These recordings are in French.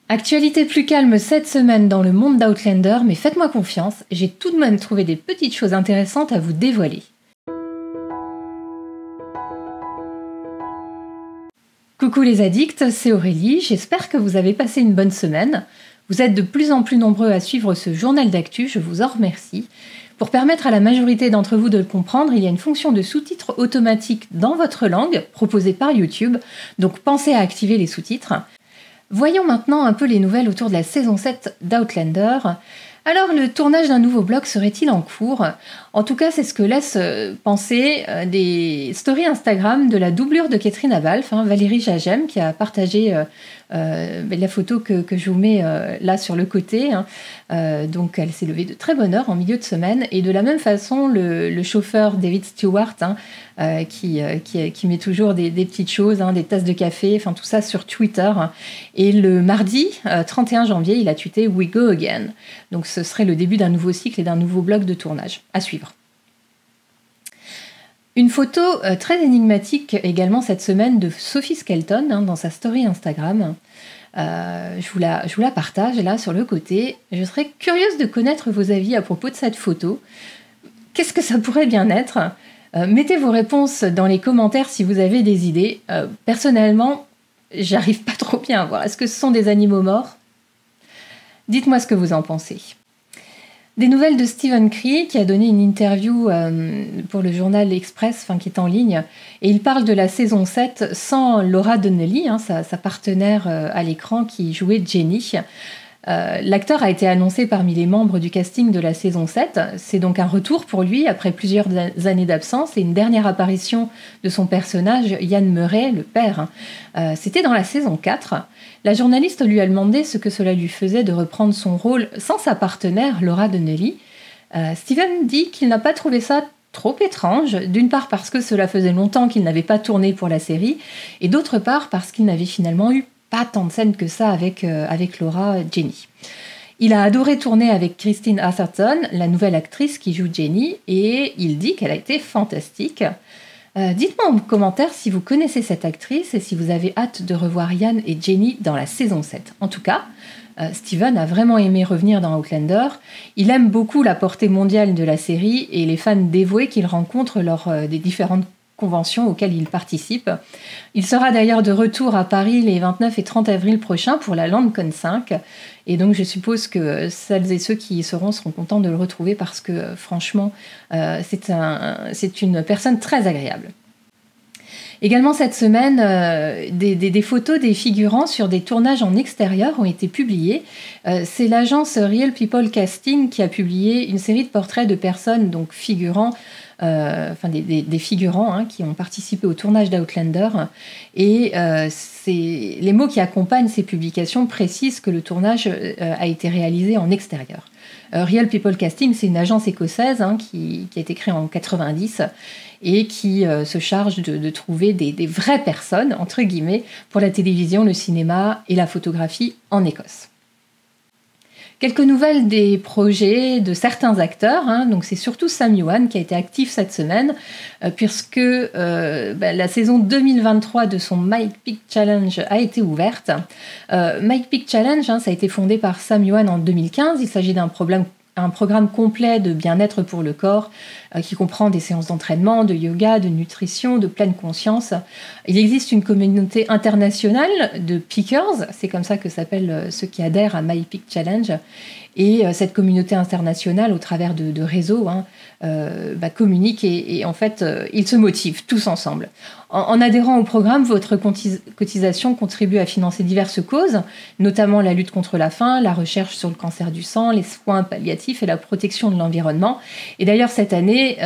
Actualité plus calme cette semaine dans le monde d'Outlander, mais faites-moi confiance, j'ai tout de même trouvé des petites choses intéressantes à vous dévoiler. Coucou les addicts, c'est Aurélie, j'espère que vous avez passé une bonne semaine. Vous êtes de plus en plus nombreux à suivre ce journal d'actu, je vous en remercie. Pour permettre à la majorité d'entre vous de le comprendre, il y a une fonction de sous-titres automatique dans votre langue, proposée par YouTube, donc pensez à activer les sous-titres. Voyons maintenant un peu les nouvelles autour de la saison 7 d'Outlander. Alors, le tournage d'un nouveau blog serait-il en cours ? En tout cas, c'est ce que laissent penser des stories Instagram de la doublure de Catherine Abalf, Valérie Jagem, qui a partagé la photo que je vous mets là sur le côté. Donc, elle s'est levée de très bonne heure en milieu de semaine. Et de la même façon, le chauffeur David Stewart, qui met toujours des petites choses, des tasses de café, tout ça sur Twitter. Et le mardi 31 janvier, il a tweeté « We go again ». Donc, ce serait le début d'un nouveau cycle et d'un nouveau bloc de tournage. À suivre. Une photo très énigmatique également cette semaine de Sophie Skelton dans sa story Instagram. Je vous la partage là sur le côté. Je serais curieuse de connaître vos avis à propos de cette photo. Qu'est-ce que ça pourrait bien être ? Mettez vos réponses dans les commentaires si vous avez des idées. Personnellement, j'arrive pas trop bien à voir. Est-ce que ce sont des animaux morts ? Dites-moi ce que vous en pensez. Des nouvelles de Stephen Cree qui a donné une interview pour le journal L'Express, qui est en ligne, et il parle de la saison 7 sans Laura Donnelly, sa partenaire à l'écran qui jouait Jenny. L'acteur a été annoncé parmi les membres du casting de la saison 7. C'est donc un retour pour lui après plusieurs années d'absence et une dernière apparition de son personnage, Ian Murray, le père. C'était dans la saison 4. La journaliste lui a demandé ce que cela lui faisait de reprendre son rôle sans sa partenaire, Laura Donnelly. Steven dit qu'il n'a pas trouvé ça trop étrange, d'une part parce que cela faisait longtemps qu'il n'avait pas tourné pour la série, et d'autre part parce qu'il n'avait finalement eu pas tant de scènes que ça avec Laura Jenny. Il a adoré tourner avec Christine Atherton, la nouvelle actrice qui joue Jenny, et il dit qu'elle a été fantastique. Dites-moi en commentaire si vous connaissez cette actrice et si vous avez hâte de revoir Ian et Jenny dans la saison 7. En tout cas, Steven a vraiment aimé revenir dans Outlander. Il aime beaucoup la portée mondiale de la série et les fans dévoués qu'il rencontre lors des différentes conventions auxquelles il participe. Il sera d'ailleurs de retour à Paris les 29 et 30 avril prochains pour la LandCon 5. Et donc je suppose que celles et ceux qui y seront contents de le retrouver parce que franchement, c'est une personne très agréable. Également cette semaine, des photos des figurants sur des tournages en extérieur ont été publiées. C'est l'agence Real People Casting qui a publié une série de portraits de personnes, donc figurants, des figurants qui ont participé au tournage d'Outlander. Et les mots qui accompagnent ces publications précisent que le tournage a été réalisé en extérieur. Real People Casting, c'est une agence écossaise qui a été créée en 90 et qui se charge de trouver des vraies personnes, entre guillemets, pour la télévision, le cinéma et la photographie en Écosse. Quelques nouvelles des projets de certains acteurs, donc c'est surtout Sam Yuan qui a été actif cette semaine, puisque la saison 2023 de son Mike Peak Challenge a été ouverte. Mike Peak Challenge, ça a été fondé par Sam Yuan en 2015. Il s'agit d'un programme complet de bien-être pour le corps qui comprend des séances d'entraînement, de yoga, de nutrition, de pleine conscience. Il existe une communauté internationale de peakers, c'est comme ça que s'appellent ceux qui adhèrent à My Peak Challenge. Et cette communauté internationale, au travers de réseaux, communique et en fait, ils se motivent tous ensemble. En adhérant au programme, votre cotisation contribue à financer diverses causes, notamment la lutte contre la faim, la recherche sur le cancer du sang, les soins palliatifs et la protection de l'environnement. Et d'ailleurs, cette année,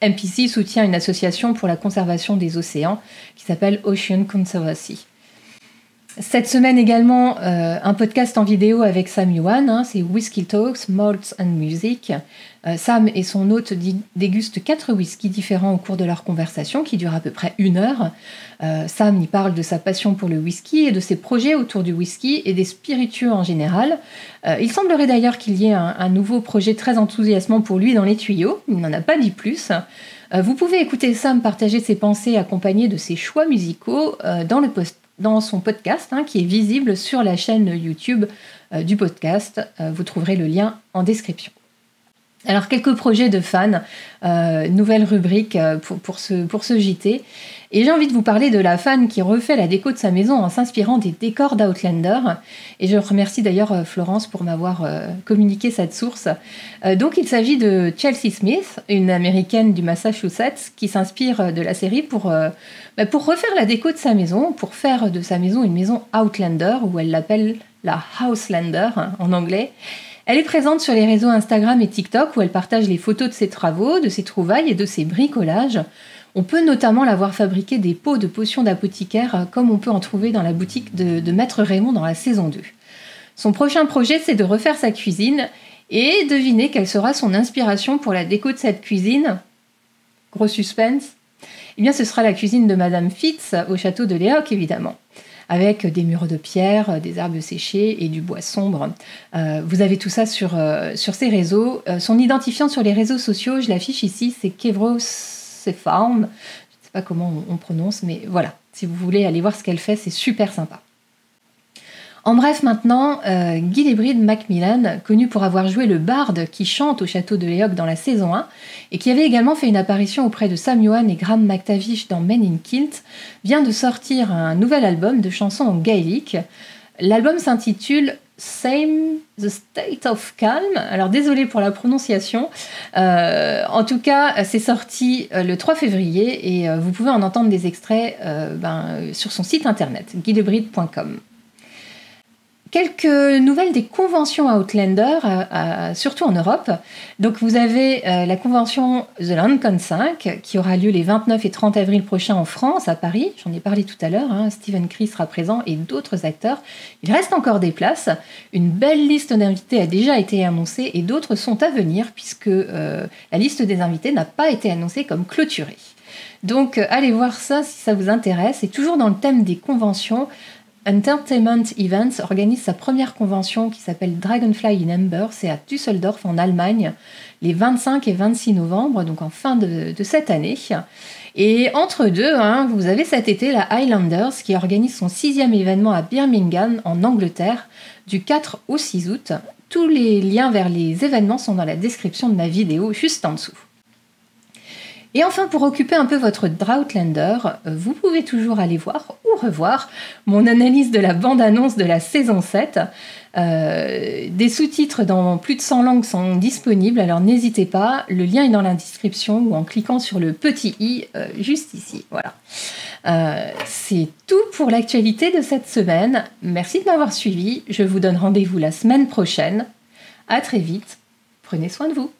MPC soutient une association pour la conservation des océans qui s'appelle Ocean Conservancy. Cette semaine également, un podcast en vidéo avec Sam Yuan, c'est Whisky Talks, Malts and Music. Sam et son hôte dégustent 4 whiskies différents au cours de leur conversation qui dure à peu près 1 heure. Sam y parle de sa passion pour le whisky et de ses projets autour du whisky et des spiritueux en général. Il semblerait d'ailleurs qu'il y ait un nouveau projet très enthousiasmant pour lui dans les tuyaux. Il n'en a pas dit plus. Vous pouvez écouter Sam partager ses pensées accompagnées de ses choix musicaux dans le dans son podcast, qui est visible sur la chaîne YouTube du podcast. Vous trouverez le lien en description. Alors, quelques projets de fans, nouvelle rubrique pour ce JT. Et j'ai envie de vous parler de la fan qui refait la déco de sa maison en s'inspirant des décors d'Outlander. Et je remercie d'ailleurs Florence pour m'avoir communiqué cette source. Donc, il s'agit de Chelsea Smith, une américaine du Massachusetts, qui s'inspire de la série pour refaire la déco de sa maison, pour faire de sa maison une maison Outlander, ou elle l'appelle la Houselander en anglais. Elle est présente sur les réseaux Instagram et TikTok où elle partage les photos de ses travaux, de ses trouvailles et de ses bricolages. On peut notamment la voir fabriquer des pots de potions d'apothicaire comme on peut en trouver dans la boutique de Maître Raymond dans la saison 2. Son prochain projet, c'est de refaire sa cuisine et devinez quelle sera son inspiration pour la déco de cette cuisine. Gros suspense. Eh bien, ce sera la cuisine de Madame Fitz au château de Léoc, évidemment, avec des murs de pierre, des herbes séchées et du bois sombre. Vous avez tout ça sur ses réseaux. Son identifiant sur les réseaux sociaux, je l'affiche ici, c'est Kevros Farm. Je ne sais pas comment on prononce, mais voilà. Si vous voulez aller voir ce qu'elle fait, c'est super sympa. En bref, maintenant, Guilébrid Macmillan, connu pour avoir joué le barde qui chante au château de Léoc dans la saison 1, et qui avait également fait une apparition auprès de Sam Yohan et Graham McTavish dans Men in Kilt, vient de sortir un nouvel album de chansons en gaélique. L'album s'intitule Same the State of Calm. Alors désolé pour la prononciation. En tout cas, c'est sorti le 3 février et vous pouvez en entendre des extraits sur son site internet, guilebrid.com. Quelques nouvelles des conventions Outlander, surtout en Europe. Donc vous avez la convention The Lancon 5 qui aura lieu les 29 et 30 avril prochains en France, à Paris. J'en ai parlé tout à l'heure, Stephen Cree sera présent et d'autres acteurs. Il reste encore des places. Une belle liste d'invités a déjà été annoncée et d'autres sont à venir puisque la liste des invités n'a pas été annoncée comme clôturée. Donc allez voir ça si ça vous intéresse. Et toujours dans le thème des conventions, Entertainment Events organise sa première convention qui s'appelle Dragonfly in Amber. C'est à Düsseldorf en Allemagne, les 25 et 26 novembre, donc en fin de cette année. Et entre deux, vous avez cet été la Highlanders qui organise son 6e événement à Birmingham en Angleterre du 4 au 6 août. Tous les liens vers les événements sont dans la description de ma vidéo juste en dessous. Et enfin, pour occuper un peu votre Droughtlander, vous pouvez toujours aller voir ou revoir mon analyse de la bande-annonce de la saison 7. Des sous-titres dans plus de 100 langues sont disponibles, alors n'hésitez pas, le lien est dans la description ou en cliquant sur le petit i juste ici. Voilà. C'est tout pour l'actualité de cette semaine. Merci de m'avoir suivi. Je vous donne rendez-vous la semaine prochaine. À très vite. Prenez soin de vous.